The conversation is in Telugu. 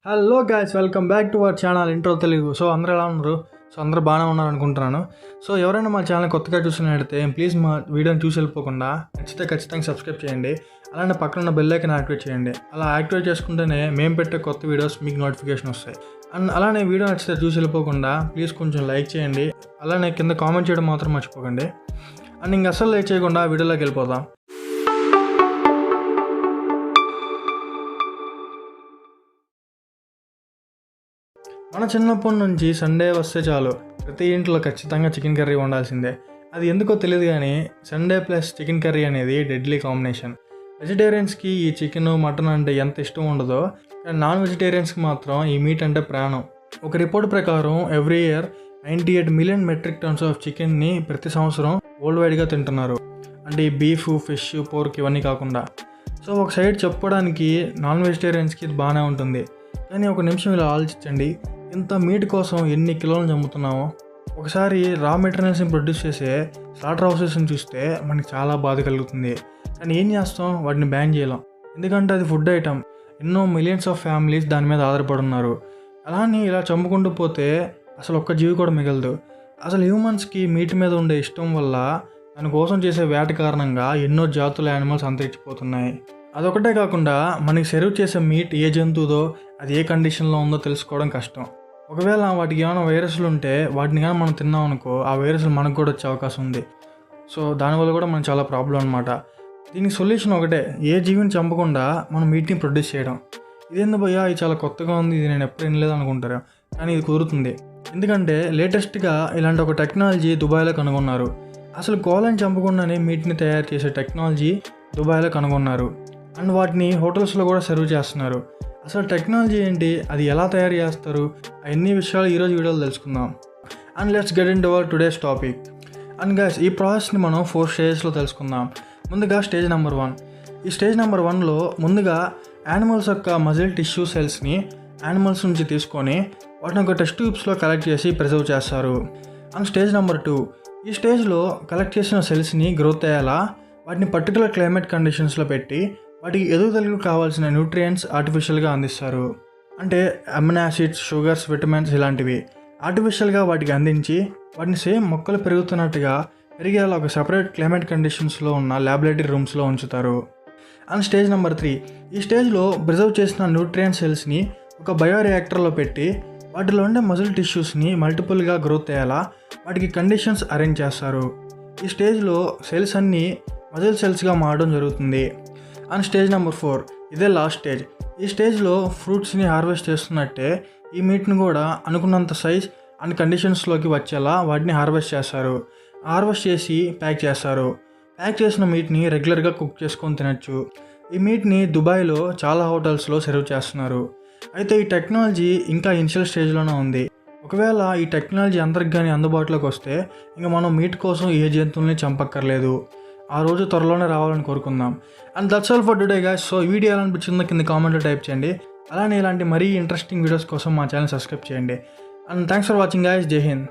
Hello guys, welcome back to our channel intro Telugu. So అందరూ ఎలా ఉన్నారు? సో అందరూ బాగానే ఉన్నారు అనుకుంటున్నాను. సో ఎవరైనా మా ఛానల్ కొత్తగా చూసినట్లయితే ప్లీజ్ మా వీడియోని చూసి వెళ్ళిపోకుండా ఖచ్చితంగా సబ్స్క్రైబ్ చేయండి. అలానే పక్కన ఉన్న బెల్ ఐకాన్ యాక్టివేట్ చేయండి. అలా యాక్టివేట్ చేసుకుంటేనే మేము పెట్టే కొత్త వీడియోస్ మీకు నోటిఫికేషన్ వస్తాయి. అండ్ అలానే వీడియో నచ్చితే చూసి వెళ్ళిపోకుండా ప్లీజ్ కొంచెం లైక్ చేయండి. అలానే కింద కామెంట్ చేయడం మాత్రం మర్చిపోకండి. అండ్ ఇంక అసలు లైక్ చేయకుండా వీడియోలోకి వెళ్ళిపోదాం. మన చిన్నప్పటి నుంచి సండే వస్తే చాలు ప్రతి ఇంట్లో ఖచ్చితంగా చికెన్ కర్రీ ఉండాల్సిందే. అది ఎందుకో తెలియదు కానీ సండే ప్లస్ చికెన్ కర్రీ అనేది డెడ్లీ కాంబినేషన్. వెజిటేరియన్స్కి ఈ చికెన్ మటన్ అంటే ఎంత ఇష్టం ఉండదో, కానీ నాన్ వెజిటేరియన్స్కి మాత్రం ఈ మీట్ అంటే ప్రాణం. ఒక రిపోర్ట్ ప్రకారం every year 98 million metric tons of చికెన్ని ప్రతి సంవత్సరం వరల్డ్ వైడ్గా తింటున్నారు. అంటే ఈ బీఫ్, ఫిష్, పోర్క్ ఇవన్నీ కాకుండా. సో ఒక సైడ్ చెప్పుకోవడానికి నాన్ వెజిటేరియన్స్కి ఇది బాగానే ఉంటుంది, కానీ ఒక నిమిషం ఇలా ఆలోచించండి, ఇంత మీట్ కోసం ఎన్ని కిలోలను చంపుతున్నామో. ఒకసారి రా మెటీరియల్స్ని ప్రొడ్యూస్ చేసే స్లాటర్ హౌసెస్ని చూస్తే మనకి చాలా బాధ కలుగుతుంది. కానీ ఏం చేస్తాం, వాటిని బ్యాన్ చేయలేం, ఎందుకంటే అది ఫుడ్ ఐటమ్. ఎన్నో మిలియన్స్ ఆఫ్ ఫ్యామిలీస్ దాని మీద ఆధారపడి ఉన్నారు. అలానే ఇలా చంపుకుంటూ పోతే అసలు ఒక్క జీవి కూడా మిగలదు. అసలు హ్యూమన్స్కి మీట్ మీద ఉండే ఇష్టం వల్ల దానికోసం చేసే వేట కారణంగా ఎన్నో జాతుల యానిమల్స్ అంతరించిపోతున్నాయి. అదొకటే కాకుండా మనకి సర్వ్ చేసే మీట్ ఏ జంతువుదో, అది ఏ కండిషన్లో ఉందో తెలుసుకోవడం కష్టం. ఒకవేళ వాటికి ఏమైనా వైరస్లు ఉంటే వాటిని కానీ మనం తిన్నాం అనుకో, ఆ వైరస్లు మనకు కూడా వచ్చే అవకాశం ఉంది. సో దానివల్ల కూడా మనకు చాలా ప్రాబ్లం అనమాట. దీనికి సొల్యూషన్ ఒకటే, ఏ జీవిని చంపకుండా మనం మీట్ని ప్రొడ్యూస్ చేయడం. ఇదేందో భయ్యా, ఇది చాలా కొత్తగా ఉంది, ఇది నేను ఎప్పుడు వినలేదు అనుకుంటారు, కానీ ఇది కుదురుతుంది. ఎందుకంటే లేటెస్ట్గా ఇలాంటి ఒక టెక్నాలజీ దుబాయ్లో కనుగొన్నారు. అసలు కోళ్ళని చంపకుండానే మీట్ని తయారు చేసే టెక్నాలజీ దుబాయ్లో కనుగొన్నారు. అండ్ వాటిని హోటల్స్లో కూడా సర్వ్ చేస్తున్నారు. అసలు టెక్నాలజీ ఏంటి, అది ఎలా తయారు చేస్తారు, అన్ని విషయాలు ఈరోజు వీడియోలో తెలుసుకుందాం. And let's get in to our today's topic. And guys, ఈ ప్రాసెస్ని మనం 4 స్టేజెస్లో తెలుసుకుందాం. ముందుగా స్టేజ్ నెంబర్ 1. ఈ స్టేజ్ నెంబర్ 1లో ముందుగా యానిమల్స్ యొక్క మజిల్ టిష్యూ సెల్స్ని యానిమల్స్ నుంచి తీసుకొని వాటిని ఒక టెస్ట్ ట్యూబ్స్లో కలెక్ట్ చేసి ప్రిజర్వ్ చేస్తారు. And stage number 2. ఈ స్టేజ్లో కలెక్ట్ చేసిన సెల్స్ని గ్రోత్ అయ్యేలా వాటిని పర్టికులర్ క్లైమేట్ కండిషన్స్లో పెట్టి వాటికి ఎదుగుదలకు కావాల్సిన న్యూట్రియంట్స్ ఆర్టిఫిషియల్గా అందిస్తారు. అంటే అమినో యాసిడ్స్, షుగర్స్, విటమిన్స్ ఇలాంటివి ఆర్టిఫిషియల్గా వాటికి అందించి వాటిని సేమ్ మొక్కలు పెరుగుతున్నట్టుగా పెరిగేలా ఒక సపరేట్ క్లైమేట్ కండిషన్స్లో ఉన్న ల్యాబొరేటరీ రూమ్స్లో ఉంచుతారు. And stage number 3. ఈ స్టేజ్లో ప్రిజర్వ్ చేసిన న్యూట్రియంట్ సెల్స్ని ఒక బయోరియాక్టర్లో పెట్టి వాటిలో ఉండే మజిల్ టిష్యూస్ని మల్టిపుల్గా గ్రోత్ అయ్యేలా వాటికి కండిషన్స్ అరేంజ్ చేస్తారు. ఈ స్టేజ్లో సెల్స్ అన్నీ మజిల్ సెల్స్గా మారడం జరుగుతుంది. And stage number 4. ఇదే లాస్ట్ స్టేజ్. ఈ స్టేజ్లో ఫ్రూట్స్ని హార్వెస్ట్ చేస్తున్నట్టే ఈ మీట్ని కూడా అనుకున్నంత సైజ్ అండ్ కండిషన్స్లోకి వచ్చేలా వాటిని హార్వెస్ట్ చేస్తారు. హార్వెస్ట్ చేసి ప్యాక్ చేస్తారు. ప్యాక్ చేసిన మీట్ని రెగ్యులర్గా కుక్ చేసుకొని తినచ్చు. ఈ మీట్ని దుబాయ్లో చాలా హోటల్స్లో సర్వ్ చేస్తున్నారు. అయితే ఈ టెక్నాలజీ ఇంకా ఇనిషియల్ స్టేజ్లోనే ఉంది. ఒకవేళ ఈ టెక్నాలజీ అందరికి కానీ అందుబాటులోకి వస్తే ఇంకా మనం మీట్ కోసం ఏ జంతువుల్ని చంపక్కర్లేదు. ఆ రోజు త్వరలోనే రావాలని కోరుకుందాం. And that's all for today guys. So ఈ వీడియో ఎలా అనిపించిందో కింద కామెంట్లో టైప్ చేయండి. అలానే ఇలాంటి మరీ ఇంట్రెస్టింగ్ వీడియోస్ కోసం మా ఛానల్ సబ్స్క్రైబ్ చేయండి. And thanks for watching guys. జై హింద్.